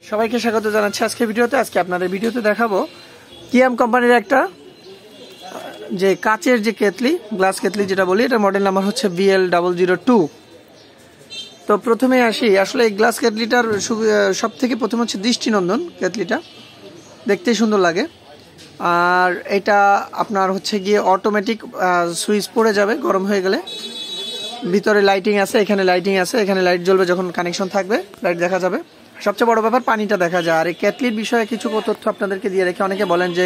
সবাইকে স্বাগত জানাচ্ছি আজকে ভিডিওতে। আজকে আপনাদের ভিডিওতে দেখাবো কিয়াম কোম্পানির একটা যে কাচের যে কেতলি, গ্লাস কেতলি যেটা বলি, এটা মডেল নাম্বার হচ্ছে BL002। তো প্রথমে আসি, আসলে এই গ্লাস কেতলিটার সব থেকে প্রথম হচ্ছে দৃষ্টিনন্দন। কেতলিটা দেখতেই সুন্দর লাগে, আর এটা আপনার হচ্ছে গিয়ে অটোমেটিক সুইচ পড়ে যাবে গরম হয়ে গেলে। ভিতরে লাইটিং আছে, এখানে লাইটিং আছে, এখানে লাইট জ্বলবে, যখন কানেকশন থাকবে লাইট দেখা যাবে। সবচেয়ে বড় ব্যাপার পানিটা দেখা যায়। আর এই কেটলির বিষয়ে কিছু তথ্য আপনাদেরকে দিয়ে রেখে, অনেকে বলেন যে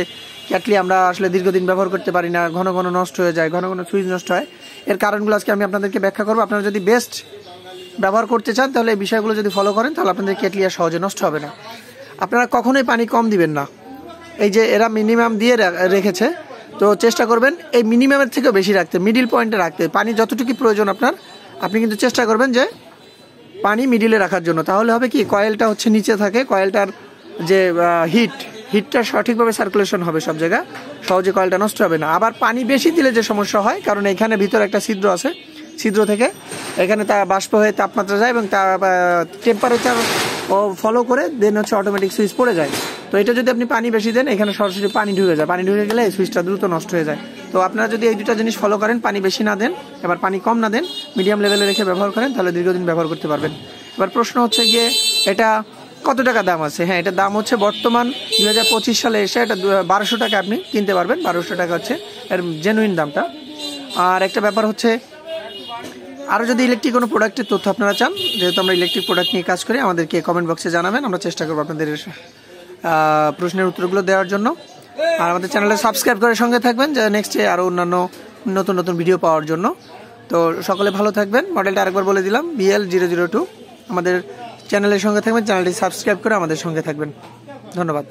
কেটলি আমরা আসলে দীর্ঘদিন ব্যবহার করতে পারি না, ঘন ঘন নষ্ট হয়ে যায়, ঘন ঘন সুইচ নষ্ট হয়। এর কারণগুলো আজকে আমি আপনাদেরকে ব্যাখ্যা করবো। আপনারা যদি বেস্ট ব্যবহার করতে চান তাহলে এই বিষয়গুলো যদি ফলো করেন তাহলে আপনাদের কেটলি আর সহজে নষ্ট হবে না। আপনারা কখনোই পানি কম দিবেন না। এই যে এরা মিনিমাম দিয়ে রেখেছে, তো চেষ্টা করবেন এই মিনিমামের থেকেও বেশি রাখতে, মিডিল পয়েন্টে রাখতে। পানি যতটুকু প্রয়োজন আপনি কিন্তু চেষ্টা করবেন যে পানি মিডিলে রাখার জন্য। তাহলে হবে কি, কয়েলটা হচ্ছে নিচে থাকে, কয়েলটার যে হিটটা সঠিকভাবে সার্কুলেশন হবে সব জায়গায়, সহজে কয়েলটা নষ্ট হবে না। আবার পানি বেশি দিলে যে সমস্যা হয়, কারণ এখানে ভিতরে একটা ছিদ্র আছে, ছিদ্র থেকে এখানে তা বাষ্প হয়ে তাপমাত্রা যায় এবং তার টেম্পারেচার ফলো করে দেন হচ্ছে অটোমেটিক সুইচ পড়ে যায়। তো এটা যদি আপনি পানি বেশি দেন, এখানে সরাসরি পানি ঢুকে যায়, পানি ঢুকে গেলে এই সুইচটা দ্রুত নষ্ট হয়ে যায়। তো আপনারা যদি এই দুটো জিনিস ফলো করেন, পানি বেশি না দেন, এবার পানি কম না দেন, মিডিয়াম লেভেলে রেখে ব্যবহার করেন, তাহলে দীর্ঘদিন ব্যবহার করতে পারবেন। এবার প্রশ্ন হচ্ছে গিয়ে এটা কত টাকা দাম আছে? হ্যাঁ, এটার দাম হচ্ছে বর্তমান 2025 সালে এসে এটা 1200 টাকা আপনি কিনতে পারবেন। 1200 টাকা হচ্ছে এর জেনুইন দামটা। আর একটা ব্যাপার হচ্ছে, আরও যদি ইলেকট্রিক কোনো প্রোডাক্টের তথ্য আপনারা চান, যেহেতু আমরা ইলেকট্রিক প্রোডাক্ট নিয়ে কাজ করি, আমাদেরকে কমেন্ট বক্সে জানাবেন, আমরা চেষ্টা করবো আপনাদের প্রশ্নের উত্তরগুলো দেওয়ার জন্য। আর আমাদের চ্যানেলে সাবস্ক্রাইব করে সঙ্গে থাকবেন, যে নেক্সটে আরও অন্যান্য নতুন নতুন ভিডিও পাওয়ার জন্য। তো সকলে ভালো থাকবেন। মডেলটা আরেকবার বলে দিলাম, BL002। আমাদের চ্যানেলের সঙ্গে থাকবেন, চ্যানেলটি সাবস্ক্রাইব করে আমাদের সঙ্গে থাকবেন। ধন্যবাদ।